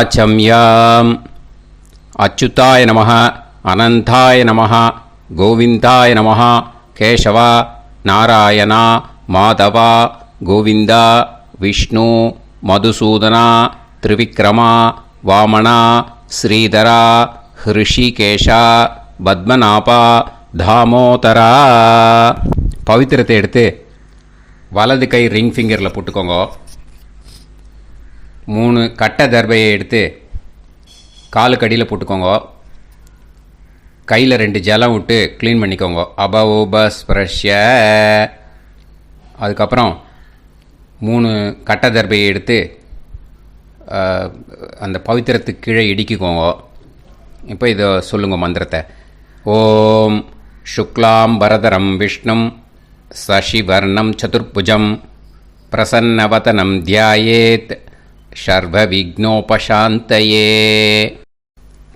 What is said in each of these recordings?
வாச்சம்யாம். அச்சுதாய நமஹ, அனந்தாய நமஹ, கோவிந்தாய நமஹ, கேசவா, நாராயணா, மாதவா, கோவிந்தா, விஷ்ணு, மதுசூதனா, திரிவிக்ரமா, வாமனா, ஸ்ரீதரா, ஹிருஷிகேஷா, பத்மநாபா, தாமோதரா. பவித்திரத்தை எடுத்து வலது கை ரிங் ஃபிங்கரில் போட்டுக்கோங்க. 3 கட்டை தர்பையை எடுத்து காலுக்கடியில் போட்டுக்கோங்க. கையில் 2 ஜலம் விட்டு க்ளீன் பண்ணிக்கோங்க. அபவோபஸ்பிரஷ்ய. அதுக்கப்புறம் 3 கட்டை தர்பையை எடுத்து அந்த பவித்திரத்துக்கு கீழே இடிக்கிக்கோங்க. இப்போ இதை சொல்லுங்க மந்திரத்தை. ஓம் சுக்லாம் பரதரம் விஷ்ணும் சசிவர்ணம் சதுர்புஜம் பிரசன்னவதனம் தியாயேத் சர்வ விக்னோபசாந்தயே.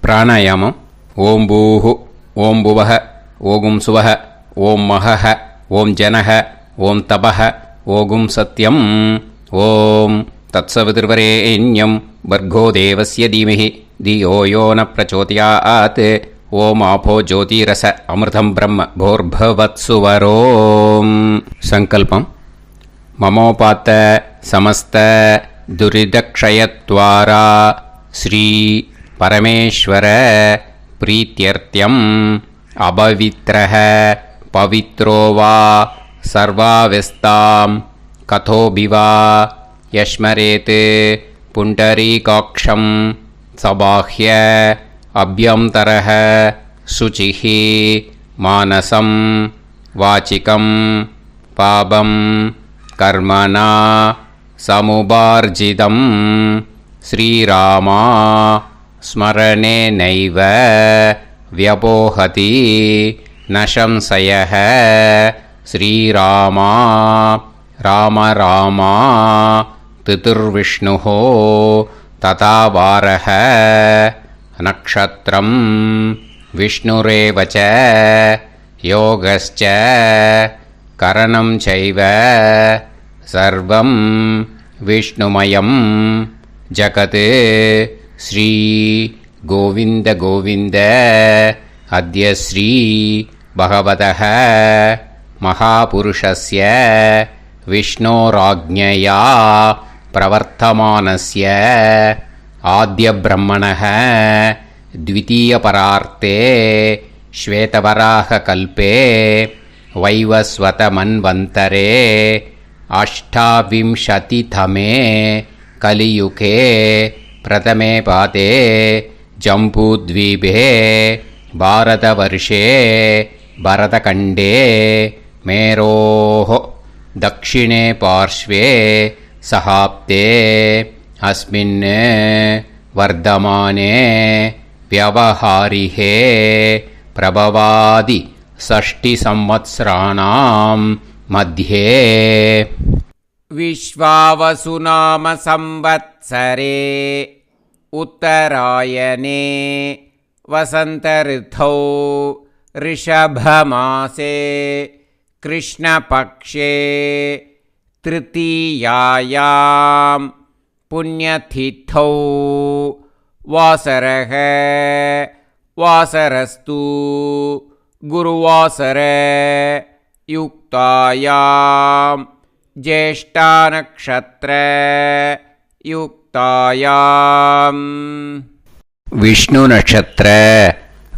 பிராணாயாமம். ஓம் பூஹு, ஓம் புவஹ, ஓகும் சுவஹ, ஓம் மஹஹ, ஓம் ஜனஹ, ஓம் தபஹ, ஓகும் சத்யம். ஓம் தத்சவிதுர்வரேண்யம் வர்கோ தேவஸ்ய தீமஹி தியோ யோ ந பிரச்சோதயாத். ஓம் ஆபோ ஜோதிரச அமிர்தம் பிரம்ம போர்பவத்சுவரோம். சங்கல்பம். மமோபாத்த சமஸ்த துரிதக்ஷயத்வாரா ஸ்ரீ பரமேஸ்வர பிரீத்யர்த்தியம் அபவித்ரஹ பவித்ரோ வா சர்வாவஸ்தாம் கதோபிவா யஸ்மரேத் புண்டரீகாக்ஷம் சபாஹ்ய அப்யந்தரஹ சுசிஹி மானசம் வாச்சிகம் பாபம் கர்மணா சமுபார்ஜிதம் ஸ்ரீராமா ஸ்மரணேனைவ வ்யபோஹதி நசம்சயஹ. ஸ்ரீராமா ராம ராமா திதிர்விஷ்ணுः ததா வாரஹ. நக்ஷத்ரம் விஷ்ணுரேவ ச யோகஸ்ச கரணம் சைவ சர்வம் விஷ்ணுமயம் ஜகத். ஸ்ரீ கோவிந்த கோவிந்த அத்ய ஸ்ரீ பகவதः மகாபுருஷஸ்ய விஷ்ணோராஜ்ஞயா பிரவர்த்தமானஸ்ய ஆத்ய பிரம்மணः த்விதீயபரார்த்தே ஸ்வேதவராக கல்பே வைவஸ்வத மன்வந்தரே அஷ்டாவிம்சதிதமே கலியுகே பிரதமே பாதே ஜம்பூத்வீபே பாரதவர்ஷே பரதகண்டே மேரோः தக்ஷிணே பார்ஷ்வே சஹாப்தே அஸ்மின் வர்தமானே வியவஹாரிஹே பிரபவாதி ஷஷ்டி சம்வத்சராணாம் மத்யே. விஸ்வாவசுநாம சம்வத்சரே உத்தராயணே வசந்த ரித்தௌ ரிஷபமாசே கிருஷ்ணபக்ஷே திருத்தீயாயாம் புண்ணியதித்தௌ வாசரஹ வாசரஸ்து குருவாசர யுக்தாயாம் ஜேஷ்டா நக்ஷத்ர யுக்தாயாம். விஷ்ணு நட்சத்திர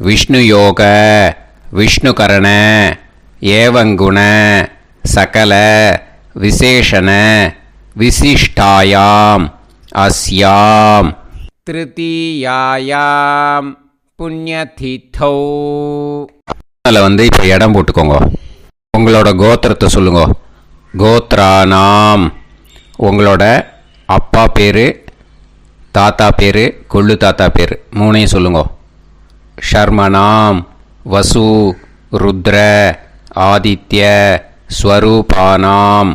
விஷ்ணு யோக விஷ்ணுகரண ஏவங்குண சகல விசேஷண விசிஷ்டாயாம் அஸ்யாம் திருத்தீயாயாம் புண்ணியதித்தௌ. அதில் இப்போ இடம் போட்டுக்கோங்க. உங்களோட கோத்திரத்தை சொல்லுங்க. கோத்ரானாம். உங்களோட அப்பா பேர், தாத்தா பேர், கொள்ளு தாத்தா பேர் 3ஐயும் சொல்லுங்க. ஷர்மனாம் வசு ருத்ர ஆதித்ய ஸ்வரூபானாம்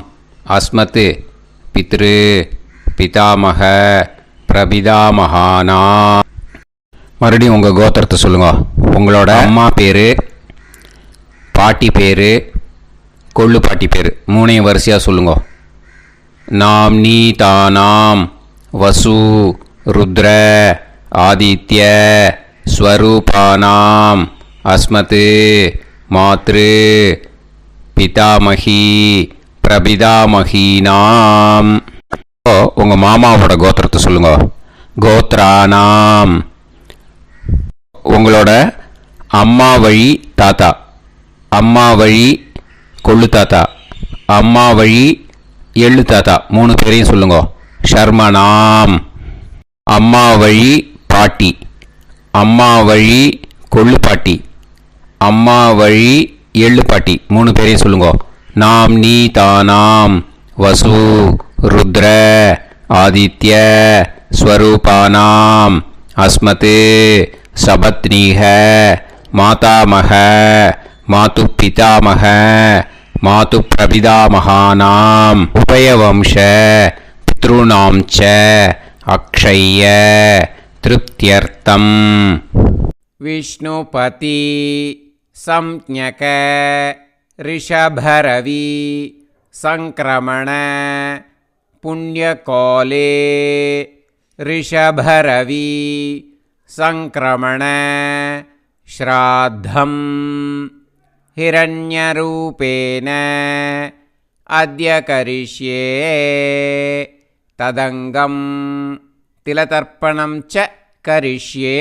அஸ்மத் பித்ரு பிதாமக பிரபிதாமகானாம். மறுபடியும் உங்கள் கோத்திரத்தை சொல்லுங்க. உங்களோட அம்மா பேர், பாட்டி பேர், கொள்ளு பாட்டி பேர் 3ஐயும் வரிசையாக சொல்லுங்க. நாம் நீ தானாம் வசு ருத்ர ஆதித்ய ஸ்வரூபானாம் அஸ்மத் மாத்ரு பிதாமகி பிரபிதாமகீனாம். உங்கள் மாமாவோட கோத்திரத்தை சொல்லுங்க. கோத்ரானாம். உங்களோட அம்மா வழி தாத்தா, அம்மா வழி கொள்ளு தாத்தா, அம்மா வழி எள்ளு தாத்தா, 3 பேரையும் சொல்லுங்க. ஷர்மனாம். அம்மா வழி பாட்டி, அம்மா வழி கொள்ளு பாட்டி, அம்மா வழி எள்ளு பாட்டி, 3 பேரையும் சொல்லுங்க. நாம் நீ தானாம் வசு ருத்ர ஆதித்ய ஸ்வரூபானாம் அஸ்மத் சபத்னீஹ மாதாமக மாது பிதாமக மாது பிரபிதாமகானாம் உபயவம்ச பித்ருணாம் ச அக்ஷய்ய திருப்தியர்த்தம். விஷ்ணுபதி சம்ஞக ரிஷபரவி சங்கிரமண புண்ணியகாலே ரிஷபரவி சங்கிரமண ஸ்ராத்தம் ஹிரண்யரூபேன அத்ய கரிஷ்யே ததங்கம் திலதர்ப்பணம் ச கரிஷ்யே.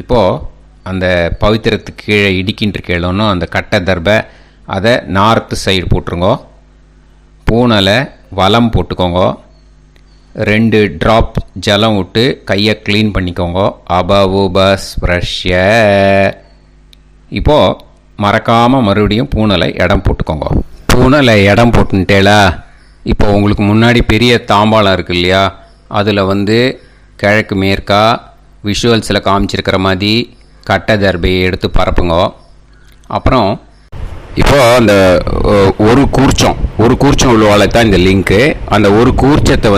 இப்போது அந்த பவித்திரத்துக்கு கீழே இடிக்கின்ற கீழே அந்த கட்டை தர்பை அதை நார்த்து சைடு போட்டுருங்கோ. பூனலை வலம் போட்டுக்கோங்க. 2 ட்ராப் ஜலம் விட்டு கையை க்ளீன் பண்ணிக்கோங்க. அபவுபஸ் ப்ரஷ்ய. இப்போது மறக்காமல் மறுபடியும் பூனலை இடம் போட்டுக்கோங்க. பூனலை இடம் போட்டுட்டேலா. இப்போ உங்களுக்கு முன்னாடி பெரிய தாம்பாளம் இருக்கு இல்லையா, அதில் கிழக்கு மேற்கா விஷுவல்ஸில் காமிச்சிருக்கிற மாதிரி கட்டை தர்பையை எடுத்து பரப்புங்க. அப்புறம் இப்போது அந்த ஒரு கூர்ச்சம் உள்ளவால தான் இந்த லிங்க்கு. அந்த ஒரு கூர்ச்சத்தை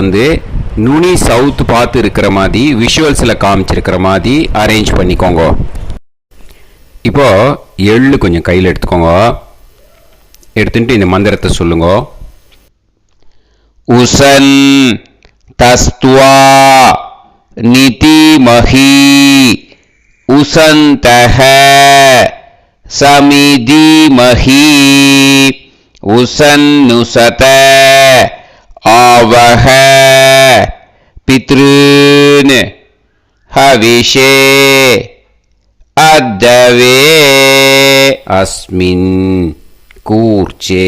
நுனி சவுத்து பார்த்து இருக்கிற மாதிரி விஷுவல்ஸில் காமிச்சிருக்கிற மாதிரி அரேஞ்ச் பண்ணிக்கோங்க. இப்போது எள்ளு கொஞ்சம் கையில் எடுத்துக்கோங்க. எடுத்துட்டு இந்த மந்திரத்தை சொல்லுங்க. உசன் தஸ்துவா நிதிமஹி உசந்தஹ சமிதிமஹி உசன்னுசத ஆவஹ பித்ருன் ஹவிஷே அத்தவே அஸ்மின் கூர்ச்சே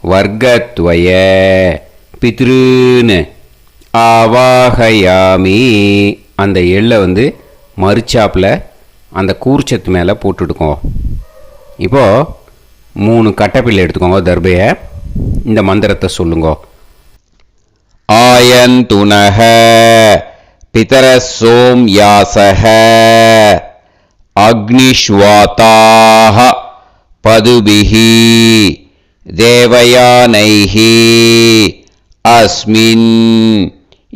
வர்க்கத்வய பித்ருன் ஆவாஹயாமி. அந்த எள்ளை மறுச்சாப்பில் அந்த கூர்ச்சத்து மேலே போட்டுடுக்கோங்க. இப்போது 3 கட்டைப்பிள்ளை எடுத்துக்கோங்க. தர்பையை இந்த மந்திரத்தை சொல்லுங்க. ஆயந்துனஹ பிதர சோம்யாசஹ அக்னிஷ்வாதாஹ பதுபிஹி தேவயானைஹி அஸ்மின்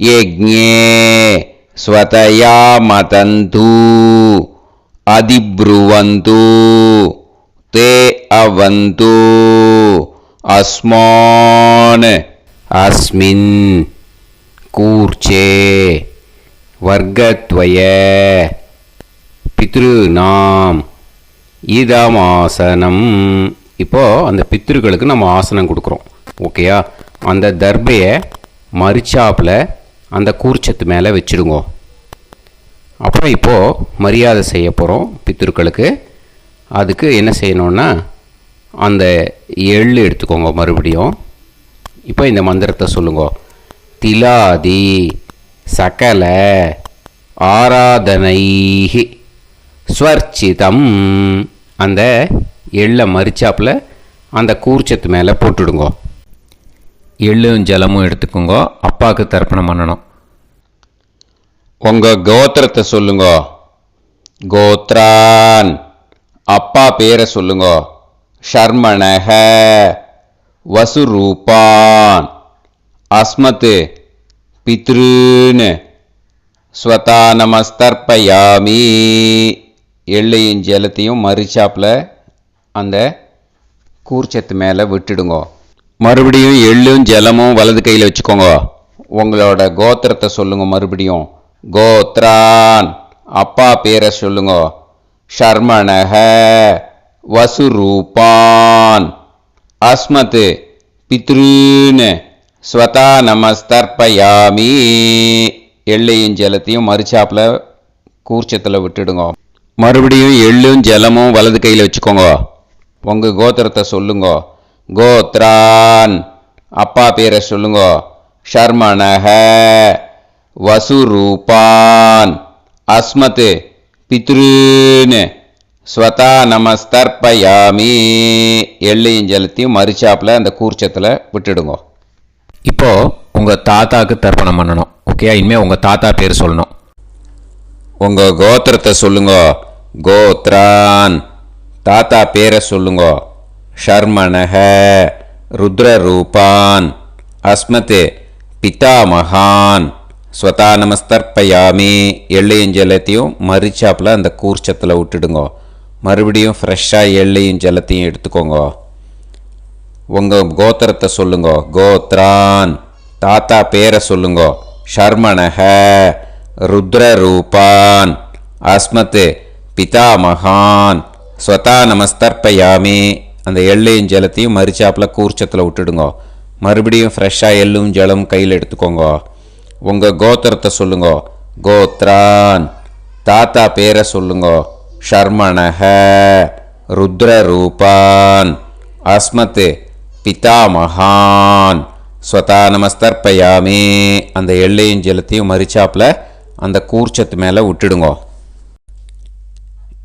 யஜ்ஞே ஸ்வதயா மதந்து அதிப்ருவந்து தே அவது அஸ்மான் அஸ்மின் கூர்ச்சே வர்க்கத்வய பித்ருநாம் இதமாசனம். இப்போது அந்த பித்ருக்களுக்கு நம்ம ஆசனம் கொடுக்குறோம். ஓகேயா? அந்த தர்பையை மரிச்சாப்பில் அந்த கூர்ச்சத்து மேலே வச்சுடுங்க. அப்புறம் இப்போது மரியாதை செய்ய போகிறோம் பித்ருக்களுக்கு. அதுக்கு என்ன செய்யணுன்னா அந்த எள்ளு எடுத்துக்கோங்க. மறுபடியும் இப்போ இந்த மந்திரத்தை சொல்லுங்க. திலாதி சகல ஆராதனைஹி ஸ்வர்ச்சிதம். அந்த எள்ளை மரிச்சாப்பில் அந்த கூர்ச்சத்து மேலே போட்டுடுங்க. எள்ளும் ஜலமும் எடுத்துக்கோங்க. அப்பாவுக்கு தர்ப்பணம் பண்ணணும். உங்கள் கோத்திரத்தை சொல்லுங்க. கோத்ரான். அப்பா பேரை சொல்லுங்க. ஷர்மணஹ வசுரூபான் அஸ்மத் பித்ருன் ஸ்வதா நமஸ்தர்ப்பயாமி. எள்ளையும் ஜலத்தையும் மரிச்சாப்பில் அந்த கூர்ச்சத்து மேலே விட்டுடுங்க. மறுபடியும் எள்ளும் ஜலமும் வலது கையில் வச்சுக்கோங்க. உங்களோட கோத்திரத்தை சொல்லுங்க. மறுபடியும் கோத்ரான். அப்பா பேரை சொல்லுங்க. ஷர்மணஹ வசுரூபான் அஸ்மத் பித்ருன்னு ஸ்வதா நமஸ்தர்ப்பயாமி. எள்ளையும் ஜலத்தையும் மறுச்சாப்பில் கூர்ச்சத்தில் விட்டுடுங்க. மறுபடியும் எள்ளும் ஜலமும் வலது கையில் வச்சுக்கோங்க. உங்கள் கோத்திரத்தை சொல்லுங்க. கோத்ரான். அப்பா பேரை சொல்லுங்க. ஷர்மணஹ வசுரூபான் அஸ்மத் பித்ருன்னு ஸ்வதா நமஸ்தர்ப்பயாமி. எள்ளையும் ஜலத்தையும் மறுச்சாப்பில் அந்த கூர்ச்சத்தில் விட்டுடுங்க. இப்போது உங்கள் தாத்தாவுக்கு தர்ப்பணம் பண்ணணும். ஓகே, இனிமேல் உங்கள் தாத்தா பேர் சொல்லணும். உங்கள் கோத்திரத்தை சொல்லுங்க. கோத்ரான். தாத்தா பேரை சொல்லுங்க. ஷர்மணஹ ருத்ரரூபான் அஸ்மத் பிதாமகான் ஸ்வதா நமஸ்தர்ப்பயாமி. எள்ளையும் ஜலத்தையும் மறுச்சாப்பில் அந்த கூர்ச்சத்தில் விட்டுடுங்க. மறுபடியும் ஃப்ரெஷ்ஷாக எள்ளையும் ஜலத்தையும் எடுத்துக்கோங்க. உங்கள் கோத்திரத்தை சொல்லுங்க. கோத்ரான். தாத்தா பேரை சொல்லுங்க. ஷர்மணஹ ருத்ரரூபான் அஸ்மத் பிதாமகான் ஸ்வதா நமஸ்தர்ப்பயாமி. அந்த எள்ளையும் ஜலத்தையும் மறுச்சாப்பில் கூர்ச்சத்தில் விட்டுடுங்க. மறுபடியும் ஃப்ரெஷ்ஷாக எள்ளும் ஜலம் கையில் எடுத்துக்கோங்க. உங்கள் கோத்திரத்தை சொல்லுங்க. கோத்ரான். தாத்தா பேரை சொல்லுங்க. ஷர்மணஹ ருத்ரரூபான் அஸ்மத் பிதாமகான் ஸ்வதா நமஸ்தர்ப்பயாமி. அந்த எள்ளையும் ஜலத்தையும் மறுச்சாப்பில் அந்த கூர்ச்சத்து மேலே விட்டுடுங்க.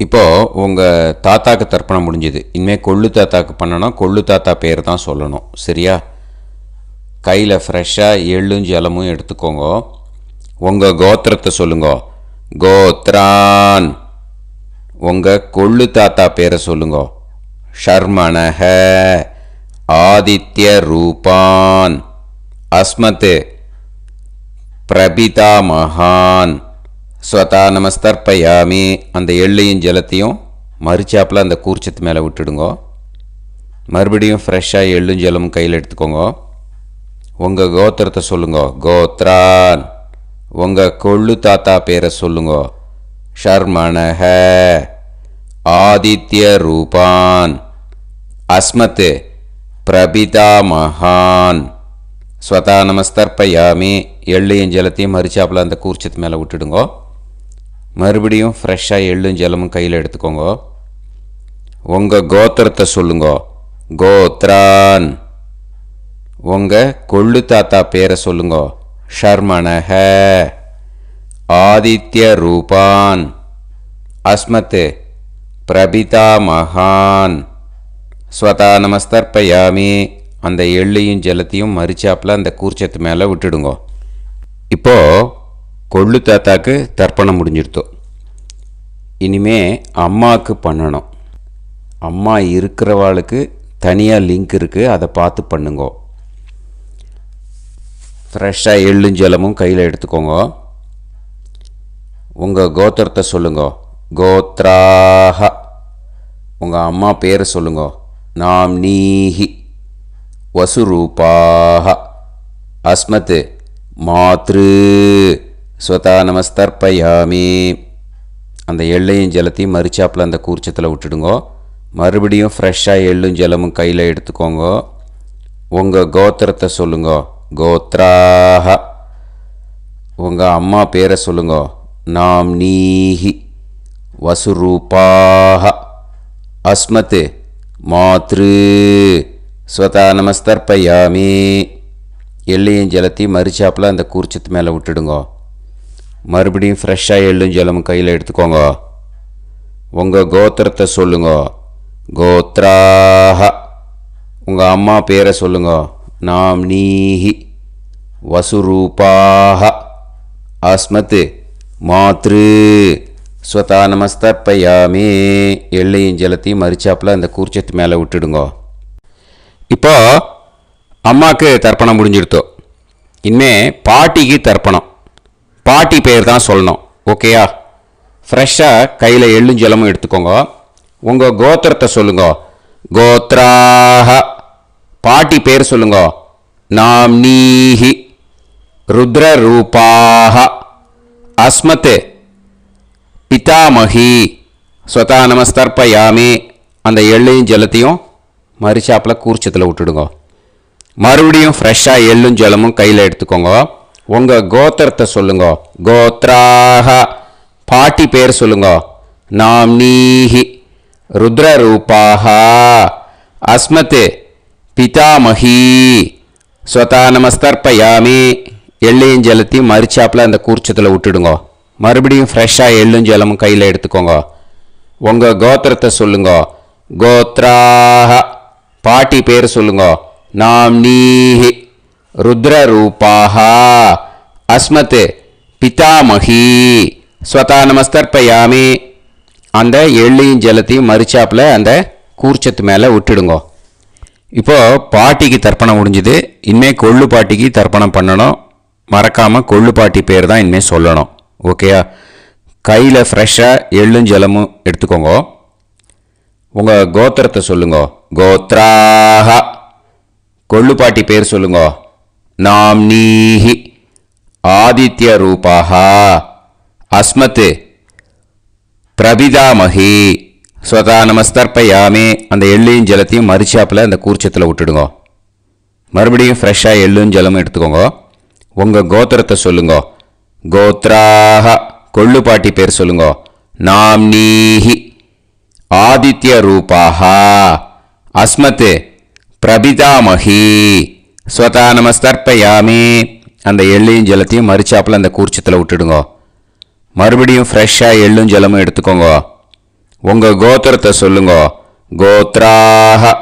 இப்போது உங்கள் தாத்தாக்கு தர்ப்பணம் முடிஞ்சுது. இனிமேல் கொள்ளு தாத்தாக்கு பண்ணணும். கொள்ளு தாத்தா பேர் தான் சொல்லணும். சரியா? கையில் ஃப்ரெஷ்ஷாக எள்ளும் ஜலமும் எடுத்துக்கோங்க. உங்கள் கோத்திரத்தை சொல்லுங்க. கோத்ரான். உங்கள் கொள்ளு தாத்தா பேரை சொல்லுங்க. ஷர்மணஹ ஆதித்ய ரூபான் அஸ்மத் பிரபிதாமகான் ஸ்வதா நமஸ்தர்ப்பயாமி. அந்த எள்ளையும் ஜலத்தையும் மறுச்சாப்பில் அந்த கூர்ச்சத்து மேலே விட்டுடுங்க. மறுபடியும் ஃப்ரெஷ்ஷாக எள்ளும் ஜலமும் கையில் எடுத்துக்கோங்க. உங்கள் கோத்திரத்தை சொல்லுங்க. கோத்ரான். உங்கள் கொள்ளு தாத்தா பேரை சொல்லுங்க. ஷர்மணஹ ஆதித்ய ரூபான் அஸ்மத் பிரபிதாமகான் ஸ்வதா நமஸ்தர்ப்பயாமி. எள்ளையும் ஜலத்தையும் மறுச்சாப்பில் அந்த கூர்ச்சத்து மேலே விட்டுடுங்க. மறுபடியும் ஃப்ரெஷ்ஷாக எள்ளும் ஜலமும் கையில் எடுத்துக்கோங்க. உங்கள் கோத்திரத்தை சொல்லுங்க. கோத்ரான். உங்கள் கொள்ளு தாத்தா பேரை சொல்லுங்க. ஷர்மணஹ ஆதித்ய ரூபான் அஸ்மத் பிரபிதாமகான் ஸ்வதா நமஸ்தர்ப்பயாமி. அந்த எள்ளையும் ஜலத்தையும் மறுச்சாப்பில் அந்த கூர்ச்சத்து மேலே விட்டுடுங்க. இப்போது கொள்ளு தாத்தாக்கு தர்ப்பணம் முடிஞ்சிருத்தோம். இனிமே அம்மாவுக்கு பண்ணணும். அம்மா இருக்கிறவாளுக்கு தனியாக லிங்க் இருக்குது, அதை பார்த்து பண்ணுங்க. ஃப்ரெஷ்ஷாக எள்ளும் ஜலமும் கையில் எடுத்துக்கோங்க. உங்கள் கோத்திரத்தை சொல்லுங்க. கோத்ராஹ. உங்கள் அம்மா பேரை சொல்லுங்க. நாம்னீஹி வசுரூபாஹ அஸ்மத் மாத்ரு ஸ்வதா நமஸ்தர்ப்பயாமி. அந்த எள்ளையும் ஜலத்தையும் மறுச்சாப்பில் அந்த கூர்ச்சத்தில் விட்டுடுங்க. மறுபடியும் ஃப்ரெஷ்ஷாக எள்ளும் ஜலமும் கையில் எடுத்துக்கோங்க. உங்கள் கோத்திரத்தை சொல்லுங்க. கோத்ராஹ. உங்கள் அம்மா பேரை சொல்லுங்க. நாம்னீஹி வசுரூபாஹ அஸ்மத் மாத்ரு ஸ்வதா நமஸ்தர்ப்பயாமி. எள்ளையும் ஜலத்தையும் மறுச்சாப்பில் அந்த கூர்ச்சத்து மேலே விட்டுடுங்க. மறுபடியும் ஃப்ரெஷ்ஷாக எள்ளும் ஜலமும் கையில் எடுத்துக்கோங்க. உங்கள் கோத்திரத்தை சொல்லுங்க. கோத்ராஹ. உங்கள் அம்மா பேரை சொல்லுங்க. நாம்னீஹி வசுரூபாஹ அஸ்மத் மாத்ரு ஸ்வதா நமஸ்தர்ப்பயாமி. எள்ளையும் ஜலத்தையும் மறுச்சாப்பில் அந்த கூர்ச்சத்து மேலே விட்டுடுங்க. இப்போ அம்மாவுக்கு தர்ப்பணம் முடிஞ்சிடுத்தோம். இனிமே பாட்டிக்கு தர்ப்பணம். பாட்டி பேர் தான் சொல்லணும். ஓகேயா? ஃப்ரெஷ்ஷாக கையில் எள்ளும் ஜலமும் எடுத்துக்கோங்க. உங்கள் கோத்திரத்தை சொல்லுங்க. கோத்ராஹ. பாட்டி பேர் சொல்லுங்க. நாம்னீஹி ருத்ரரூபாः அஸ்மத் பிதாமகி ஸ்வதா நமஸ்தர்ப்பயாமி. அந்த எள்ளையும் ஜலத்தையும் மரிச்சாப்பில் கூர்ச்சத்தில் விட்டுடுங்க. மறுபடியும் ஃப்ரெஷ்ஷாக எள்ளும் ஜலமும் கையில் எடுத்துக்கோங்க. உங்கள் கோத்திரத்தை சொல்லுங்க. கோத்ராக பாட்டி பேர் சொல்லுங்க. நாம்னீஹி ருத்ரரூபாக அஸ்மத் பிதாமகி ஸ்வதா நமஸ்தர்ப்பயாமி. எள்ளையும் ஜலத்தையும் மரிச்சாப்பில் அந்த கூர்ச்சத்தில் விட்டுடுங்க. மறுபடியும் ஃப்ரெஷ்ஷாக எள்ளும் ஜலமும் கையில் எடுத்துக்கோங்க. உங்கள் கோத்திரத்தை சொல்லுங்க. கோத்ராக பாட்டி பேர் சொல்லுங்க. நாம்னீஹி ருத்ரரூபாக அஸ்மத் பிதாமகி ஸ்வதா நமஸ்தர்ப்பயாமி. அந்த எள்ளையும் ஜலத்தையும் மரிச்சாப்பில் அந்த கூர்ச்சத்து மேலே விட்டுடுங்க. இப்போது பாட்டிக்கு தர்ப்பணம் முடிஞ்சுது. இனிமேல் கொள்ளு பாட்டிக்கு தர்ப்பணம் பண்ணணும். மறக்காமல் கொள்ளு பாட்டி பேர் தான் இனிமேல் சொல்லணும். ஓகேயா? கையில் ஃப்ரெஷ்ஷாக எள்ளும் ஜலமும் எடுத்துக்கோங்க. உங்கள் கோத்திரத்தை சொல்லுங்க. கோத்ராக கொள்ளு பாட்டி பேர் சொல்லுங்க. நாம்னீஹி ஆதித்ய ரூபாக அஸ்மத் பிரபிதாமகி ஸ்வதா நமஸ்தர்ப்பயாமி. அந்த எள்ளையும் ஜலத்தையும் மரிச்சாப்பில் அந்த கூர்ச்சத்தில் விட்டுடுங்க. மறுபடியும் ஃப்ரெஷ்ஷாக எள்ளும் ஜலமும் எடுத்துக்கோங்க. உங்கள் கோத்திரத்தை சொல்லுங்க. கோத்ராக கொள்ளு பாட்டி பேர் சொல்லுங்க. நாம்னீஹி ஆதித்ய ரூபாக அஸ்மத் பிரபிதாமகி ஸ்வதா நமஸ்தர்ப்பயாமி. அந்த எள்ளையும் ஜலத்தையும் மரிச்சாப்பில் அந்த கூர்ச்சத்தில் விட்டுடுங்க. மறுபடியும் ஃப்ரெஷ்ஷாக எள்ளும் ஜலமும் எடுத்துக்கோங்க. உங்கள் கோத்திரத்தை சொல்லுங்க. கோத்ராக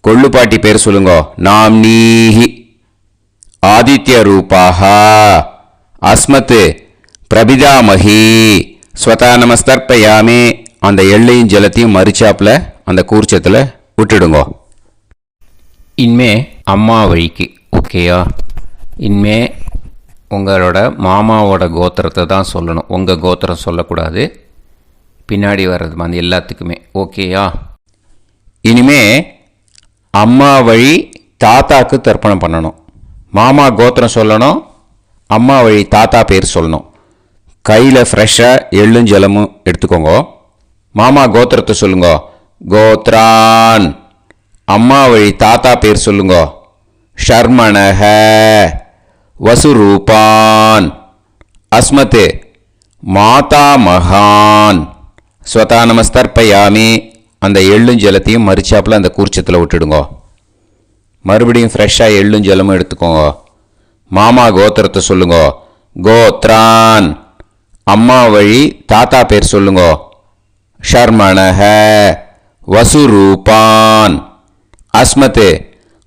கொள்ளு பாட்டி பேர் சொல்லுங்க. நாம்னீஹி ஆதித்ய ரூபாக அஸ்மத் பிரபிதாமகி ஸ்வதா நமஸ்தர்ப்பயாமி. அந்த எள்ளையும் ஜலத்தையும் மரிச்சாப்பில் அந்த கூர்ச்சத்தில் விட்டுடுங்க. இனிமே அம்மா வழிக்கு. ஓகேயா? இனிமே உங்களோட மாமாவோட கோத்திரத்தை தான் சொல்லணும். உங்கள் கோத்திரம் சொல்லக்கூடாது. பின்னாடி வர்றது மாதிரி எல்லாத்துக்குமே. ஓகேயா? இனிமே அம்மா வழி தாத்தாக்கு தர்ப்பணம் பண்ணணும். மாமா கோத்திரம் சொல்லணும். அம்மா வழி தாத்தா பேர் சொல்லணும். கையில் ஃப்ரெஷ்ஷாக எள்ளும் ஜலமும் எடுத்துக்கோங்க. மாமா கோத்திரத்தை சொல்லுங்க. கோத்ரான். அம்மா வழி தாத்தா பேர் சொல்லுங்க. ஷர்மணஹ வசுரூபான் அஸ்மத் மாதாமகான் ஸ்வதா நமஸ்தர்ப்பயாமி. அந்த எள்ளும் ஜலத்தையும் மரிச்சாப்பில் அந்த கூர்ச்சத்தில் விட்டுடுங்க. மறுபடியும் ஃப்ரெஷ்ஷாக எள்ளும் ஜலமும் எடுத்துக்கோங்க. மாமா கோத்திரத்தை சொல்லுங்க. கோத்ரான். அம்மா வழி தாத்தா பேர் சொல்லுங்க. ஷர்மணஹ வசுரூபான் அஸ்மத்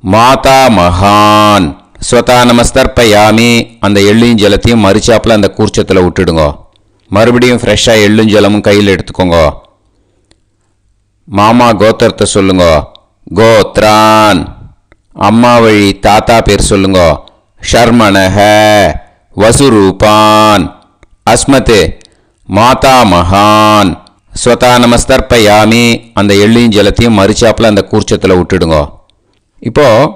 மாதாமகான் ஸ்வதா நமஸ்தர்ப்பயாமி. அந்த எள்ளையும் ஜலத்தையும் மரிச்சாப்பில் அந்த கூர்ச்சத்தில் விட்டுடுங்க. மறுபடியும் ஃப்ரெஷ்ஷாக எள்ளும் ஜலமும் கையில் எடுத்துக்கோங்க. மாமா கோத்திரத்தை சொல்லுங்க. கோத்ரான். அம்மா வழி தாத்தா பேர் சொல்லுங்க. ஷர்மணஹ வசுரூபான் அஸ்மத் மாதாமகான் ஸ்வதா நமஸ்தர்ப்பயாமி. அந்த எள்ளையும் ஜலத்தையும் மரிச்சாப்பில் அந்த கூர்ச்சத்தில் விட்டுடுங்க. இப்போது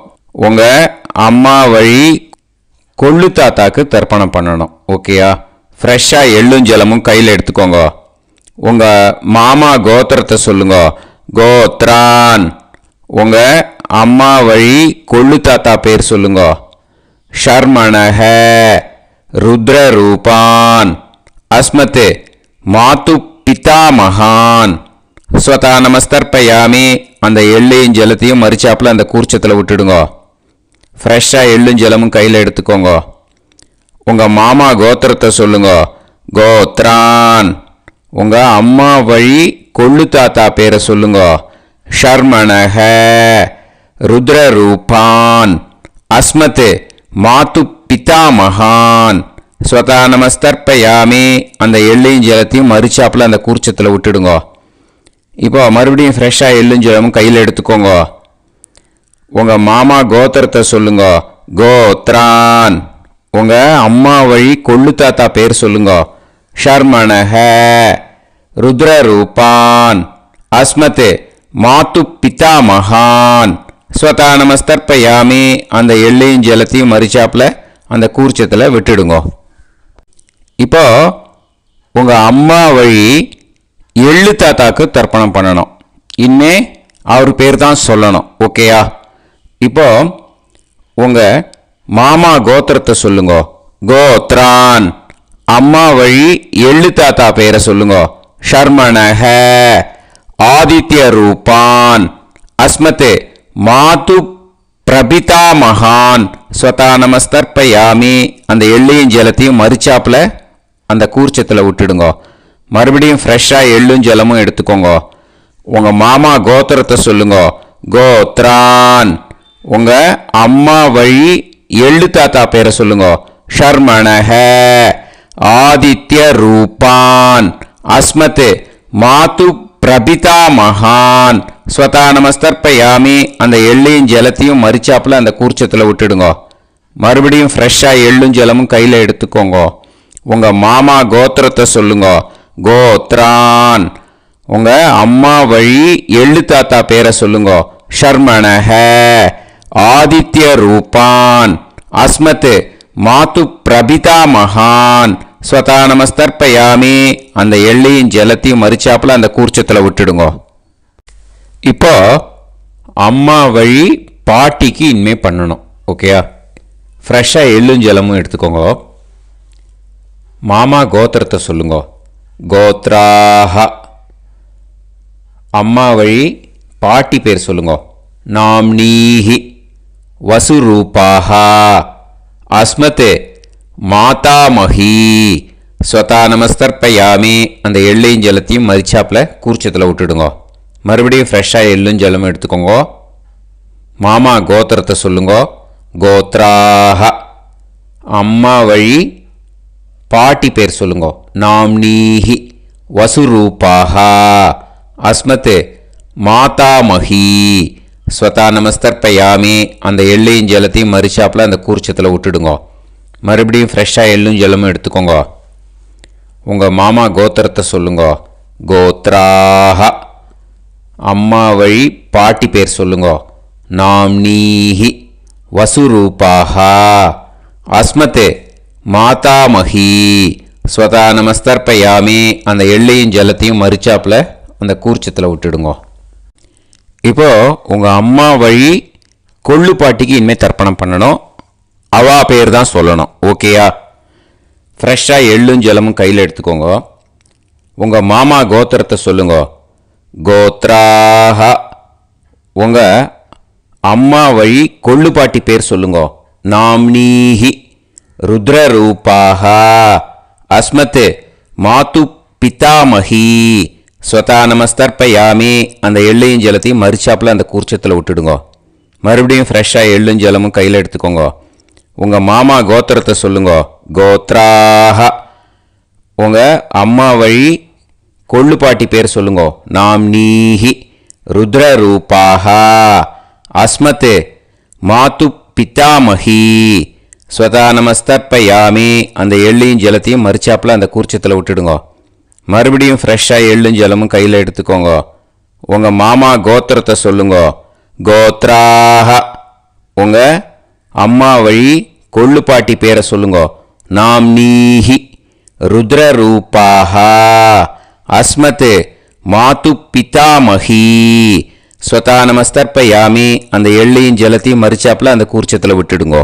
உங்கள் அம்மா வழி கொள்ளு தாத்தாக்கு தர்ப்பணம் பண்ணணும். ஓகேயா? ஃப்ரெஷ்ஷாக எள்ளும் ஜலமும் கையில் எடுத்துக்கோங்க. உங்கள் மாமா கோத்திரத்தை சொல்லுங்க. கோத்ரான். உங்கள் அம்மா வழி கொள்ளு தாத்தா பேர் சொல்லுங்க. ஷர்மணஹ ருத்ரரூபான் அஸ்மத் மாது பிதாமகான் ஸ்வதா நமஸ்தர்ப்பயாமி. அந்த எள்ளையும் ஜலத்தையும் மரிச்சாப்பில் அந்த கூர்ச்சத்தில் விட்டுடுங்க. ஃப்ரெஷ்ஷாக எள்ளும் ஜலமும் கையில் எடுத்துக்கோங்க. உங்கள் மாமா கோத்திரத்தை சொல்லுங்க. கோத்ரான். உங்கள் அம்மா வழி கொள்ளு தாத்தா பேரை சொல்லுங்க. ஷர்மணஹ ருத்ரரூபான் அஸ்மத் மாது பிதாமகான் ஸ்வதா நமஸ்தர்ப்பயாமி. அந்த எள்ளையும் ஜலத்தையும் மரிச்சாப்பில் அந்த கூர்ச்சத்தில் விட்டுடுங்க. இப்போ மறுபடியும் ஃப்ரெஷ்ஷாக எள்ளும் ஜலமும் கையில் எடுத்துக்கோங்க. உங்கள் மாமா கோத்திரத்தை சொல்லுங்க. கோத்ரான். உங்கள் அம்மா வழி கொள்ளு தாத்தா பேர் சொல்லுங்க. ஷர்மணஹ ருத்ரரூபான் அஸ்மத் மாது பிதாமகான் ஸ்வதா நமஸ்தர்ப்பயாமி. அந்த எள்ளையும் ஜலத்தையும் மரிச்சாப்பில் அந்த கூர்ச்சத்தில் விட்டுடுங்க. இப்போ உங்கள் அம்மா வழி எள்ளு தாத்தாக்கு தர்ப்பணம் பண்ணணும். இனிமே அவர் பேர் தான் சொல்லணும். ஓகேயா? இப்போ உங்கள் மாமா கோத்திரத்தை சொல்லுங்க. கோத்ரான். அம்மா வழி எள்ளு தாத்தா பேரை சொல்லுங்க. ஷர்மணஹ ஆதித்ய ரூபான் அஸ்மதே மாது பிரபிதா மகான் ஸ்வதா நமஸ்தர்ப்பயாமி. அந்த எள்ளையும் ஜலத்தையும் மறிச்சாப்புல அந்த கூர்ச்சத்தில் விட்டுடுங்க. மறுபடியும் ஃப்ரெஷ்ஷாக எள்ளும் ஜலமும் எடுத்துக்கோங்க. உங்கள் மாமா கோத்திரத்தை சொல்லுங்க. கோத்ரான். உங்கள் அம்மா வழி எள்ளு தாத்தா பேரை சொல்லுங்க. ஷர்மணஹ ஆதித்ய ரூபான் அஸ்மத் மாது பிரபிதா மகான் ஸ்வதா நமஸ்தர்ப்பயாமி. அந்த எள்ளையும் ஜலத்தையும் மறிச்சாப்புல அந்த கூர்ச்சத்தில் விட்டுடுங்க. மறுபடியும் ஃப்ரெஷ்ஷாக எள்ளும் ஜலமும் கையில் எடுத்துக்கோங்க. உங்கள் மாமா கோத்திரத்தை சொல்லுங்க. கோத்ரான். உங்கள் அம்மா வழி எள்ளு தாத்தா பேரை சொல்லுங்க. ஷர்மணஹ ஆதித்ய ரூபான் அஸ்மத் மாது பிரபிதா மகான் ஸ்வதா நமஸ்தர்ப்பயாமி. அந்த எள்ளையும் ஜலத்தையும் மறிச்சாப்புல அந்த கூர்ச்சத்தில் விட்டுடுங்க. இப்போ அம்மா வழி பாட்டிக்கு இனிமே பண்ணணும். ஓகேயா? ஃப்ரெஷ்ஷாக எள்ளும் ஜலமும் எடுத்துக்கோங்க. மாமா கோத்திரத்தை சொல்லுங்க. கோத்ராஹ. அம்மா வழி பாட்டி பேர் சொல்லுங்க. நாம்னீஹி வசுரூபாஹ அஸ்மத் மாதாமஹி ஸ்வதா நமஸ்தர்ப்பயாமி. அந்த எள்ளையும் ஜலத்தையும் மறிச்சாப்புல கூர்ச்சத்தில் விட்டுடுங்க. மறுபடியும் ஃப்ரெஷ்ஷாக எள்ளும் ஜலமும் எடுத்துக்கோங்க. மாமா கோத்திரத்தை சொல்லுங்க. கோத்ராஹ. அம்மா வழி பாட்டி பேர் சொல்லுங்க. நாம்னீஹி வசுரூபாஹ அஸ்மத் மாதாமஹி ஸ்வதா நமஸ்தர்ப்பயாமி. அந்த எள்ளையும் ஜலத்தையும் மறிச்சாப்புல அந்த கூர்ச்சத்தில் விட்டுடுங்க. மறுபடியும் ஃப்ரெஷ்ஷாக எள்ளும் ஜலமும் எடுத்துக்கோங்க. உங்கள் மாமா கோத்திரத்தை சொல்லுங்க. கோத்ராஹ. அம்மா வழி பாட்டி பேர் சொல்லுங்க. நாம்னீஹி வசுரூபாஹ அஸ்மத் மாதாமஹி ஸ்வதா நமஸ்தர்ப்பயாமி. அந்த எள்ளையும் ஜலத்தையும் மறிச்சாப்புல அந்த கூர்ச்சத்தில் விட்டுடுங்க. இப்போ உங்கள் அம்மா வழி கொள்ளு பாட்டிக்கு இனிமேல் தர்ப்பணம் பண்ணணும். அவா பேர் தான் சொல்லணும். ஓகேயா? ஃப்ரெஷ்ஷாக எள்ளும் ஜலமும் கையில் எடுத்துக்கோங்க. உங்கள் மாமா கோத்திரத்தை சொல்லுங்க. கோத்ராஹ. உங்கள் அம்மா வழி கொள்ளு பாட்டி பேர் சொல்லுங்க. நாம்னீஹி ருத்ரரூபாஹ அஸ்மத் மாது பிதாமஹி ஸ்வதா நமஸ்தர்ப்பயாமி. அந்த எள்ளையும் ஜலத்தையும் மறிச்சாப்புல அந்த கூர்ச்சத்தில் விட்டுடுங்க. மறுபடியும் ஃப்ரெஷ்ஷாக எள்ளும் ஜலமும் கையில் எடுத்துக்கோங்க. உங்கள் மாமா கோத்திரத்தை சொல்லுங்க. கோத்ராஹ. உங்கள் அம்மா வழி கொள்ளு பாட்டி பேர் சொல்லுங்க. நாம்னீஹி ருத்ரரூபாஹ அஸ்மத் மாது பிதாமஹி ஸ்வதா நமஸ்தர்ப்பயாமி. அந்த எள்ளையும் ஜலத்தையும் மறிச்சாப்புல அந்த கூர்ச்சத்தில் விட்டுடுங்க. மறுபடியும் ஃப்ரெஷ்ஷாக எள்ளும் ஜலமும் கையில் எடுத்துக்கோங்க. உங்கள் மாமா கோத்திரத்தை சொல்லுங்க. கோத்ராஹ. உங்கள் அம்மா வழி கொள்ளு பாட்டி பேரை சொல்லுங்க. நாம்னீஹி ருத்ரரூபாஹ அஸ்மத் மாது பிதாமஹி ஸ்வதா நமஸ்தர்ப்பயாமி. அந்த எள்ளையும் ஜலத்தையும் மறிச்சாப்புல அந்த கூர்ச்சத்தில் விட்டுடுங்க.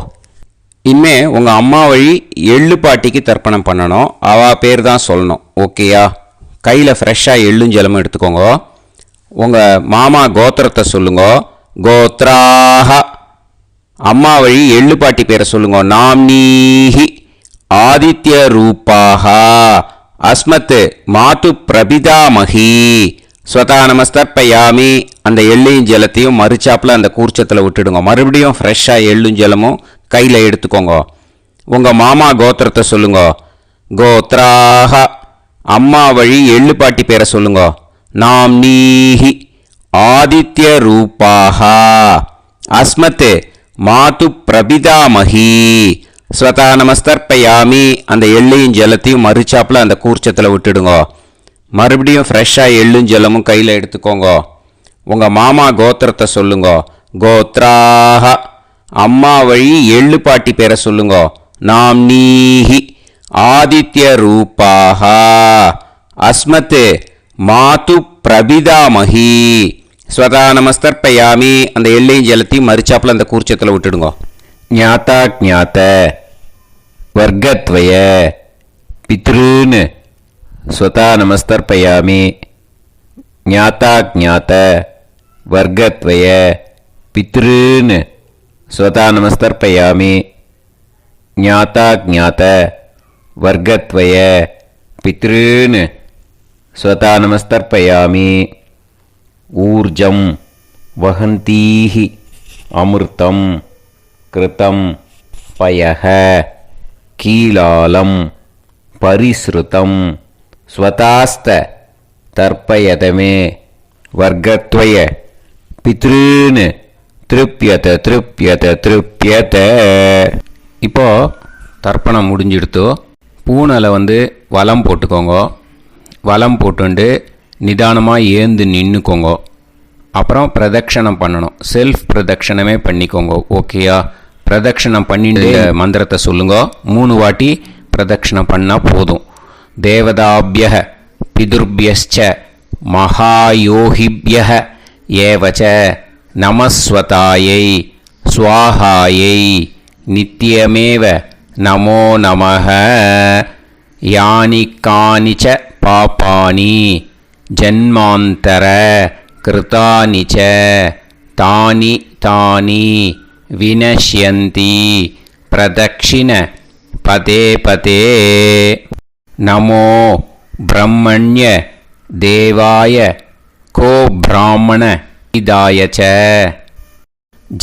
இனிமே உங்கள் அம்மா வழி எள்ளு பாட்டிக்கு தர்ப்பணம் பண்ணணும். அவா பேர் தான் சொல்லணும். ஓகேயா? கையில் ஃப்ரெஷ்ஷாக எள்ளும் ஜலமும் எடுத்துக்கோங்க. உங்கள் மாமா கோத்திரத்தை சொல்லுங்க. கோத்ராஹ. அம்மா வழி எள்ளு பாட்டி பேரை சொல்லுங்க. நாம்னீஹி ஆதித்ய ரூபாஹ அஸ்மத் மாது பிரபிதாமஹி ஸ்வதா நமஸ்தர்ப்பயாமி. அந்த எள்ளையும் ஜலத்தையும் மறிச்சாப்புல அந்த கூர்ச்சத்தில் விட்டுடுங்க. மறுபடியும் ஃப்ரெஷ்ஷாக எள்ளும் ஜலமும் கையில் எடுத்துக்கோங்க. உங்கள் மாமா கோத்திரத்தை சொல்லுங்க. கோத்ராஹ. அம்மா வழி எள்ளு பாட்டி பேரை சொல்லுங்க. நாம்னீஹி ஆதித்ய ரூபாஹ அஸ்மத் மாது பிரபிதாமஹி ஸ்வதா நமஸ்தர்ப்பயாமி. அந்த எள்ளையும் ஜலத்தையும் மறிச்சாப்புல அந்த கூர்ச்சத்தில் விட்டுடுங்க. மறுபடியும் ஃப்ரெஷ்ஷாக எள்ளும் ஜலமும் கையில் எடுத்துக்கோங்க. உங்கள் மாமா கோத்திரத்தை சொல்லுங்க. கோத்ராஹ. அம்மா வழி எள்ளு பாட்டி பேரை சொல்லுங்க. நாம்னீஹி ஆதித்யரூபாः அஸ்மத் மாது பிரபிதாமஹி ஸ்வதா நமஸ்தர்ப்பயாமி. அந்த எள்ளையும் ஜலத்தையும் மறிச்சாப்பில் அந்த கூர்ச்சத்தில் விட்டுடுங்க. ஞாதா ஞாத வர்க்கத்வய பித்ருன் ஸ்வதா நமஸ்தர்ப்பயாமி. ஞாதா ஞாத வர்க்கத்வய பித்ருன் ஸ்வதா நமஸ்தர்ப்பயாமி. ஞாதா ஞாத வர்க்கத்வய பித்ருன் ஸ்வதா நமஸ்தர்ப்பயாமி. ஊர்ஜம் வஹந்தீஹி அமிர்தம் கிருதம் பயஹ கீலாலம் பரிஸ்ருதம் ஸ்வதாஸ்த தர்ப்பயதமே வர்க்கத்வய பித்ருன் திருப்யத திருப்யத திருப்யத. இப்போ தர்ப்பணம் முடிஞ்சிடுத்தோ பூனலை வலம் போட்டுக்கோங்க. வலம் போட்டுண்டு நிதானமாக ஏந்து நின்றுக்கோங்க. அப்புறம் பிரதட்சணம் பண்ணணும். செல்ஃப் பிரதட்சணமே பண்ணிக்கோங்க. ஓகேயா? பிரதட்சணம் பண்ணிட்டு மந்திரத்தை சொல்லுங்க. 3 வாட்டி பிரதட்சணம் பண்ணால் போதும். தேவதாபிய பிதுர்பியச்ச மகாயோகிபிய ஏவச்ச நமஸ்வதாயை ஸ்வாஹாயை நித்யமேவ நமோ நமஹ. யானி கானிச்ச பாபானி ஜன்மாந்தர கிருதானி ச தானி தானி வினஷ்யந்தி பிரதக்ஷிண பதே பதே. நமோ பிரம்மண்ய தேவாய கோ பிராமண இதாய ச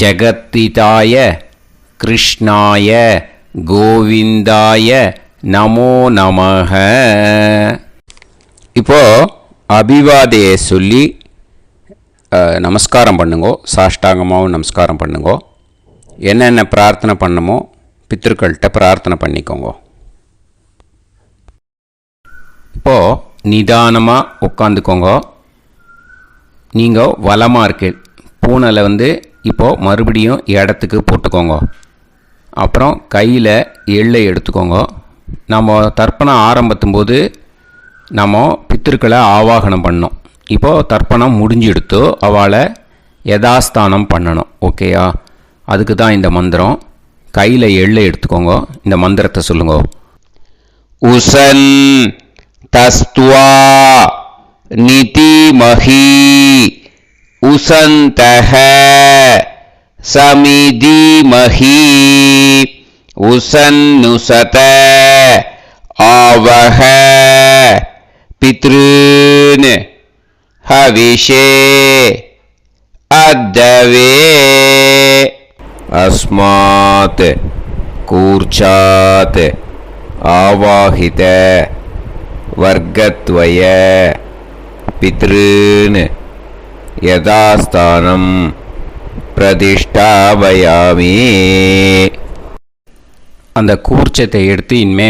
ஜகத்திதாய கிருஷ்ணாய கோவிந்தாய நமோ நமஹ. இப்போ அபிவாதையை சொல்லி நமஸ்காரம் பண்ணுங்கோ. சாஷ்டாங்கமாகவும் நமஸ்காரம் பண்ணுங்கோ. என்னென்ன பிரார்த்தனை பண்ணமோ பித்ருக்கள்கிட்ட பிரார்த்தனை பண்ணிக்கோங்க. இப்போது நிதானமாக உட்காந்துக்கோங்க. நீங்கள் வலமாக இருக்கு பூனலை இப்போது மறுபடியும் இடத்துக்கு போட்டுக்கோங்க. அப்புறம் கையில் எள்ளை எடுத்துக்கோங்க. நம்ம தர்ப்பணம் ஆரம்பித்தும்போது நம்ம பித்திருக்களை ஆவாகனம் பண்ணோம். இப்போது தர்ப்பணம் முடிஞ்செடுத்து அவளை யதாஸ்தானம் பண்ணணும். ஓகேயா? அதுக்கு தான் இந்த மந்திரம். கையில் எள்ளை எடுத்துக்கோங்க. இந்த மந்திரத்தை சொல்லுங்க. உசன் தஸ்துவா நிதிமஹி உசந்தஹ சமிதிமஹி உசன்னுசத ஆவஹ பித்ருன் ஹவிஷே அத்தவே. அஸ்மாத் கூர்ச்சாத் ஆவாஹித வர்க்கத்வய பித்ருன் யதாஸ்தானம் பிரதிஷ்டாபயாமி. அந்த கூர்ச்சத்தை எடுத்து இனிமே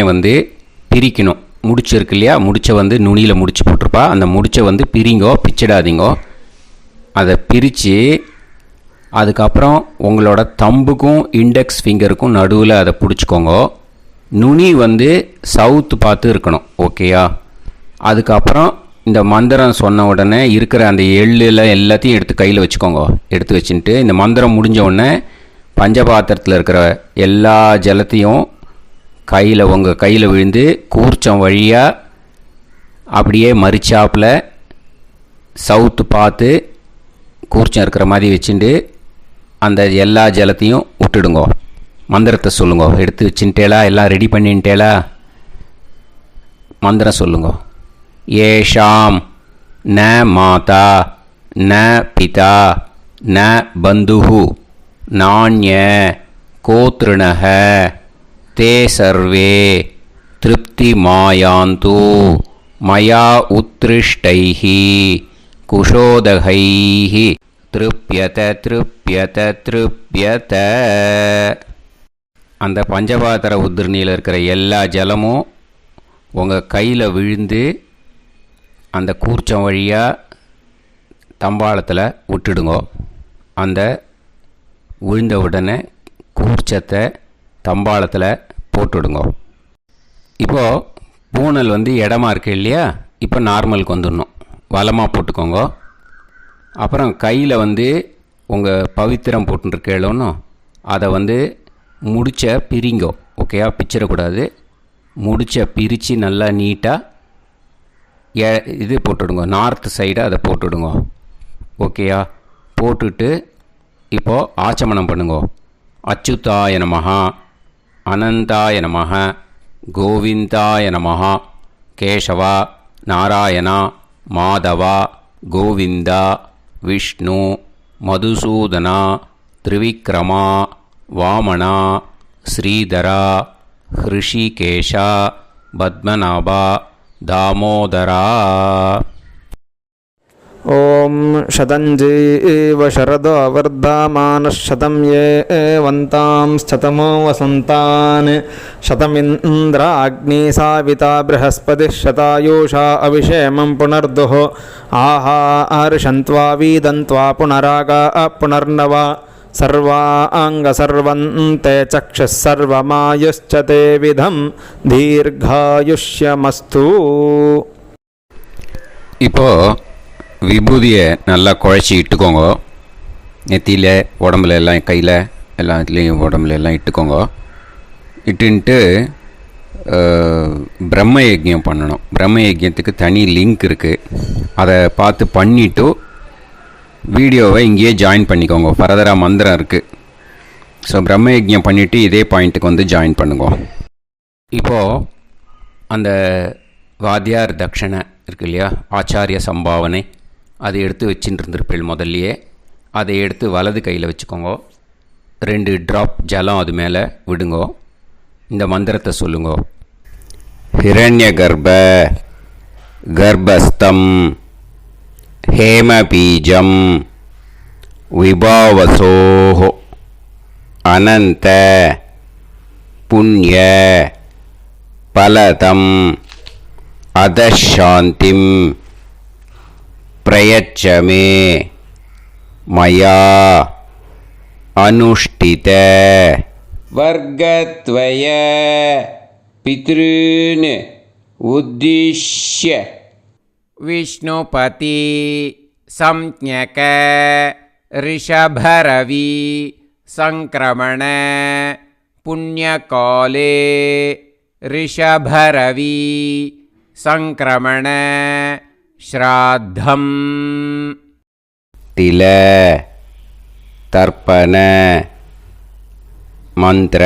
பிரிக்கணும். முடிச்சிருக்கு இல்லையா? முடிச்சை நுனியில் முடிச்சு போட்டிருப்பா. அந்த முடிச்சை பிரிங்கோ, பிச்சிடாதீங்கோ. அதை பிரித்து அதுக்கப்புறம் உங்களோட தம்புக்கும் இண்டெக்ஸ் ஃபிங்கருக்கும் நடுவில் அதை பிடிச்சிக்கோங்க. நுனி சவுத்து பார்த்து இருக்கணும். ஓகேயா? அதுக்கப்புறம் இந்த மந்திரம் சொன்ன உடனே இருக்கிற அந்த எள்ளில் எல்லாத்தையும் எடுத்து கையில் வச்சுக்கோங்க. எடுத்து வச்சுட்டு இந்த மந்திரம் முடிஞ்ச உடனே பஞ்சபாத்திரத்தில் இருக்கிற எல்லா ஜலத்தையும் உங்கள் கையில் விழுந்து கூர்ச்சம் வழியாக அப்படியே மறிச்சாப்பில் சவுத்து பார்த்து கூர்ச்சம் இருக்கிற மாதிரி வச்சுட்டு அந்த எல்லா ஜலத்தையும் விட்டுடுங்கோ. மந்திரத்தை சொல்லுங்க. எடுத்து வச்சுட்டேலா? எல்லாம் ரெடி பண்ணிட்டேலா? மந்திரம் சொல்லுங்க. ஏஷாம் ந மாதா ந பிதா ந பந்துஹு நாண்ய கோத்ருணஹ தே சர்வே திருப்தி மாயாந்து மயா உத்ருஷ்டைஹி குஷோதகைஹி திருப்யத திருப்யத திருப்யத. அந்த பஞ்சபாத்திர உதிர்ணியில் இருக்கிற எல்லா ஜலமும் உங்கள் கையில் விழுந்து அந்த கூர்ச்சம் வழியாக தம்பாளத்தில் விட்டுடுங்க. அந்த விழுந்த உடனே கூர்ச்சத்தை தம்பாளத்தில் போட்டுவிடுங்க. இப்போது பூனல் வந்து இடமா இருக்கு இல்லையா, இப்போ நார்மலுக்கு வந்துடணும். வலமாக போட்டுக்கோங்க. அப்புறம் கையில் வந்து உங்கள் பவித்திரம் போட்டுருக்கேளோன்னு அதை வந்து முடிச்ச பிரிங்கோ. ஓகேயா, பிச்சிடக்கூடாது. முடிச்ச பிரித்து நல்லா நீட்டாக இது போட்டுவிடுங்க. நார்த் சைடு அதை போட்டுவிடுங்க. ஓகேயா, போட்டுட்டு இப்போது ஆச்சமனம் பண்ணுங்க. அச்சுதாய நமஹ, அனந்தாய நமஹ, கோவிந்தாய நமஹ, கேசவா, நாராயணா, மாதவா, கோவிந்தா, விஷ்ணு, மதுசூதனா, திரிவிக்ரமா, வாமனா, ஸ்ரீதரா, ஹிருஷிகேஷா, பத்மநாபா, தாமோதரா. ॐ शतञ्जीव शरदो वर्धमानः शतं ये वन्तां शतमो वसन्तान् शतमिन्द्राग्नी साविता बृहस्पतिः शतायुषा अभिषेमं पुनर्दुः आहार्षन्त्वा वीदन्त्वा पुनरागा पुनर्नवा सर्वाङ्गसर्वन्ते चक्षुः सर्वमायुश्च ते विधं दीर्घायुष्यमस्तु. இப்போது விபூதியை நல்லா குழச்சி இட்டுக்கோங்க. நெத்தியில், உடம்புல எல்லாம், கையில் எல்லாத்துலேயும் உடம்புல எல்லாம் இட்டுக்கோங்க. இட்டுன்ட்டு பிரம்ம யஜ்யம் பண்ணணும். பிரம்ம யஜ்யத்துக்கு தனி லிங்க் இருக்குது. அதை பார்த்து பண்ணிவிட்டு வீடியோவை இங்கேயே ஜாயின் பண்ணிக்கோங்க. ஃபர்தராக மந்திரம் இருக்குது. ஸோ பிரம்ம யஜ்யம் பண்ணிவிட்டு இதே பாயிண்ட்டுக்கு வந்து ஜாயின் பண்ணுங்க. இப்போது அந்த வாத்தியார் தட்சணை இருக்கு இல்லையா, ஆச்சாரிய சம்பாவனை, அதை எடுத்து வச்சுட்டு இருந்திருப்பேள் முதல்லையே. அதை எடுத்து வலது கையில் வச்சுக்கோங்க. 2 ட்ராப் ஜலம் அது மேலே விடுங்கோ. இந்த மந்திரத்தை சொல்லுங்க. ஹிரண்ய கர்ப்ப கர்ப்பஸ்தம் ஹேமபீஜம் விபாவசோஹோ அனந்த புண்ணிய பலதம் அதசாந்திம் பிரயச்சமே மயா அனுஷ்டித वर्गत्वय पितॄन् उद्दिश्य विष्णुपति संज्ञक ऋषभरवि संक्रमण पुण्यकाले ऋषभरवि संक्रमण श्राद्धम् तिल तर्पण मंत्र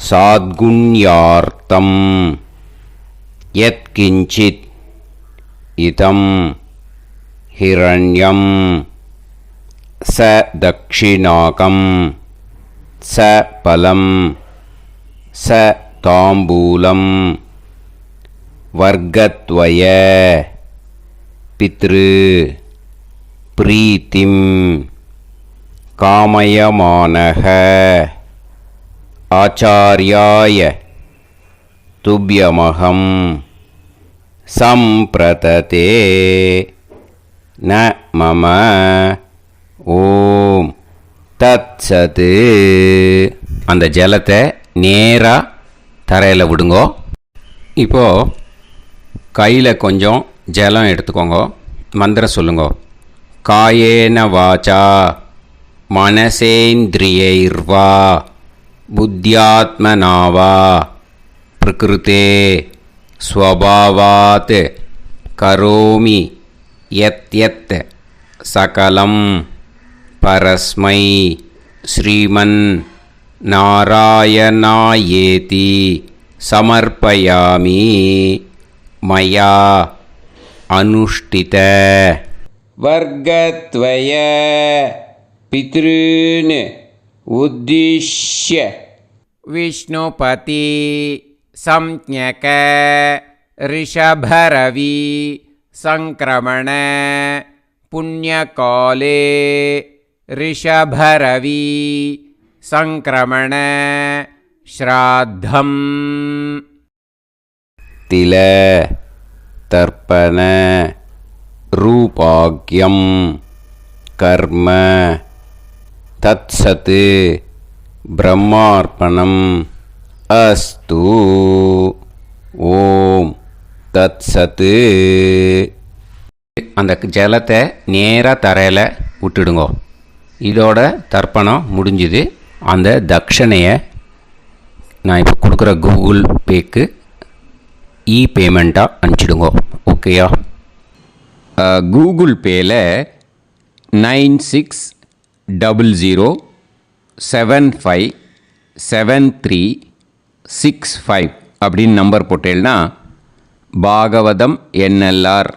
साद्गुण्यार्थम यत्किंचित् इदं हिरण्यं स दक्षिणाकं स फलं स ताम्बूलं वर्गत्वय पितृ प्रीतिं कामयमानः आचार्याय तुभ्यमहं संप्रतते न मम ஓம் தத்சத். அந்த ஜலத்தை நேராக தரையில் விடுங்கோ. இப்போது கையில் கொஞ்சம் ஜலம் எடுத்துக்கோங்க. மந்திரம் சொல்லுங்க. காயேன வாச்சா மனசேந்திரியைர்வா புத்தியாத்மனாவா பிரகிருதே ஸ்வபாவாத் கரோமி யத் யத் சகலம் பரஸ்மை ஸ்ரீமன் நாராயணாயேதி சமர்ப்பயாமி மயா அனுஷ்டித. वर्गत्वय पितॄन् उद्दिश्य विष्णुपति संज्ञक ऋषभरवि संक्रमण पुण्यकाले ऋषभरवि संक्रमण श्राद्धम्. तिल तर्पण रूपाग्यं कर्म तत्सत् ब्रह्मार्पणं அஸ்து. ஓம் தத் சத்து. அந்த ஜலத்தை நேராக தரையில் விட்டுடுங்கோ. இதோட தர்ப்பணம் முடிஞ்சுது. அந்த தட்சணையை நான் இப்போ கொடுக்குற கூகுள் பேக்கு பேமெண்ட்டாக அனுப்பிச்சிடுங்கோ. ஓகேயா? கூகுள் பேயில் 9600757365 அப்படின்னு நம்பர் போட்டேன்னா பாகவதம் என்எல்ஆர்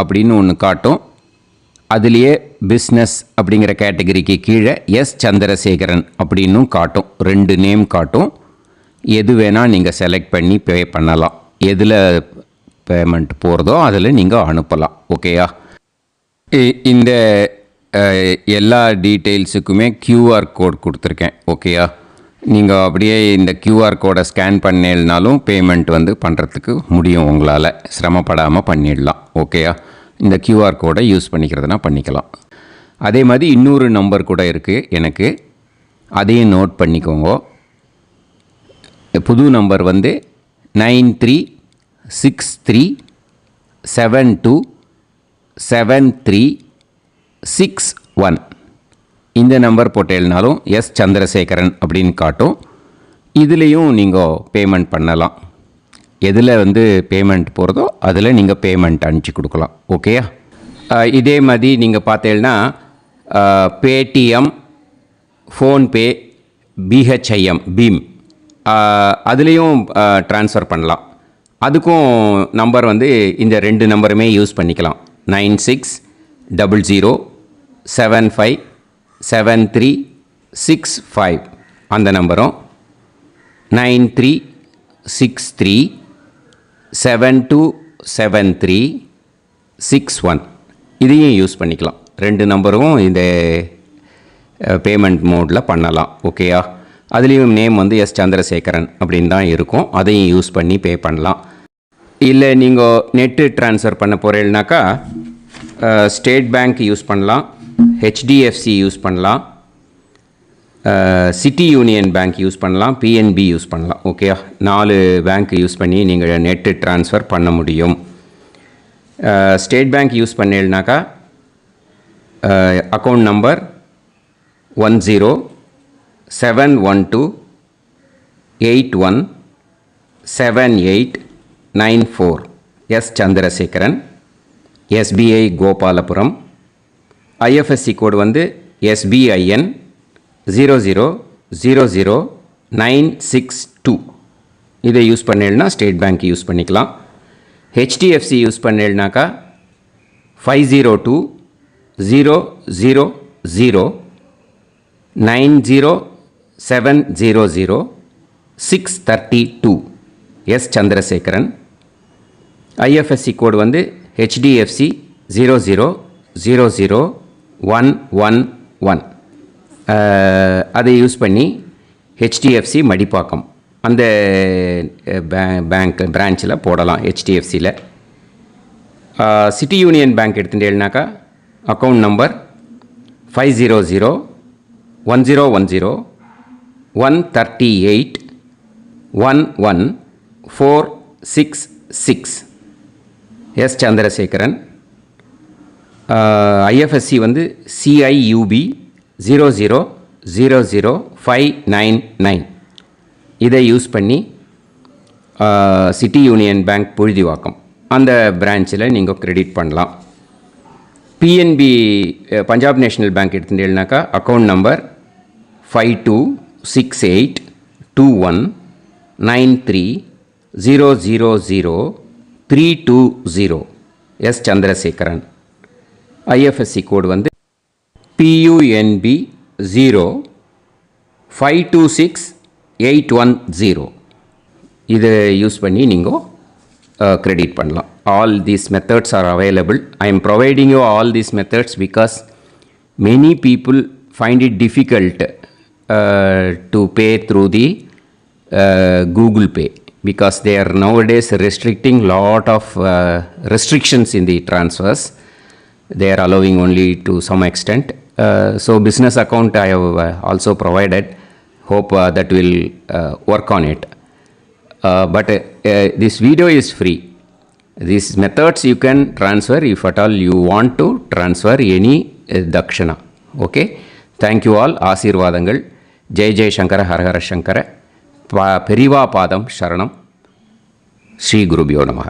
அப்படின்னு ஒன்று காட்டும். அதுலேயே பிஸ்னஸ் அப்படிங்கிற கேட்டகரிக்கு கீழே எஸ் சந்திரசேகரன் அப்படின்னும் காட்டும். 2 நேம் காட்டும். எது வேணால் நீங்கள் செலக்ட் பண்ணி பே பண்ணலாம். எதில் பேமெண்ட் போகிறதோ அதில் நீங்கள் அனுப்பலாம். ஓகேயா? இந்த எல்லா டீட்டெயில்ஸுக்குமே கியூஆர் கோட் கொடுத்துருக்கேன். ஓகேயா? நீங்கள் அப்படியே இந்த கியூஆர் கோடை ஸ்கேன் பண்ணினாலும் பேமெண்ட் பண்ணுறதுக்கு முடியும். உங்களால் சிரமப்படாமல் பண்ணிடலாம். ஓகேயா? இந்த கியூஆர் கோடை யூஸ் பண்ணிக்கிறதுனா பண்ணிக்கலாம். அதே மாதிரி இன்னொரு நம்பர் கூட இருக்குது எனக்கு. அதையும் நோட் பண்ணிக்கோங்க. புது நம்பர் 9363727361. இந்த நம்பர் போட்டேல்னாலும் எஸ் சந்திரசேகரன் அப்படின்னு காட்டும். இதுலேயும் நீங்கள் பேமெண்ட் பண்ணலாம். எதில் பேமெண்ட் போகிறதோ அதில் நீங்கள் பேமெண்ட் அனுப்பிச்சி கொடுக்கலாம். ஓகேயா? இதே மாதிரி நீங்கள் பார்த்தேன்னா பேடிஎம், ஃபோன்பே, பிஹெச்ஐஎம், பீம் அதுலேயும் ட்ரான்ஸ்ஃபர் பண்ணலாம். அதுக்கும் நம்பர் இந்த 2 நம்பருமே யூஸ் பண்ணிக்கலாம். 9600757365 அந்த நம்பரும் 9363727361 இதையும் யூஸ் பண்ணிக்கலாம். 2 நம்பரும் இந்த பேமெண்ட் மோடில் பண்ணலாம். ஓகேயா? அதுலேயும் நேம் எஸ் சந்திரசேகரன் அப்படின்னு தான் இருக்கும். அதையும் யூஸ் பண்ணி பே பண்ணலாம். இல்லை நீங்கள் நெட்டு ட்ரான்ஸ்ஃபர் பண்ண போகிறீங்கனாக்கா ஸ்டேட் பேங்க் யூஸ் பண்ணலாம், ஹெச்டிஎஃப்சி யூஸ் பண்ணலாம், சிட்டி யூனியன் பேங்க் யூஸ் பண்ணலாம், பிஎன்பி யூஸ் பண்ணலாம். ஓகேயா? 4 பேங்க் யூஸ் பண்ணி நீங்கள் நெட்டு ட்ரான்ஸ்ஃபர் பண்ண முடியும். ஸ்டேட் பேங்க் யூஸ் பண்ணீங்கனாக்கா account number 1071281789 S Chandrasekaran, SBI Gopalapuram. IFSC code SBIN 0000962. இதை யூஸ் பண்ணீங்கன்னா ஸ்டேட் பேங்க் யூஸ் பண்ணிக்கலாம். ஹெச்டிஎஃப்சி யூஸ் பண்ணீங்கனாக்கா 50200090700632 S Chandrasekaran. IFSC code HDFC 0000111. அதை யூஸ் பண்ணி ஹெச்டிஎஃப்சி மடிப்பாக்கம் அந்த பேங்க் பிரான்ச்சில் போடலாம். ஹெச்டிஎஃப்சியில் சிட்டி யூனியன் பேங்க் எடுத்துட்டேன்னாக்கா account number 5001010381146 S Chandrasekaran. IFSC CIUB 0000599. இதை யூஸ் பண்ணி சிட்டி யூனியன் பேங்க் புழுதிவாக்கம் அந்த பிரான்ச்சில் நீங்கள் கிரெடிட் பண்ணலாம். பிஎன்பி பஞ்சாப் நேஷ்னல் பேங்க் எடுத்துட்டேன்னாக்கா account number 52682193000320 S Chandrasekaran. IFSC code PUNB 0526810. இதை யூஸ் பண்ணி நீங்கள் கிரெடிட் பண்ணலாம். All these methods are available. I am providing you all these methods because many people find it difficult to pay through the Google Pay because they are nowadays restricting lot of restrictions in the transfers. They are allowing only to some extent. So business account I have also provided. Hope that will work on it. but this video is free. These methods you can transfer if at all you want to transfer any dakshana. Okay, thank you all. ஆசீர்வாதங்கள். ஜெய் ஜெய் சங்கர ஹரஹர சங்கர. பெரிவா பாதம் சரணம். ஸ்ரீ குருபியோ நமः.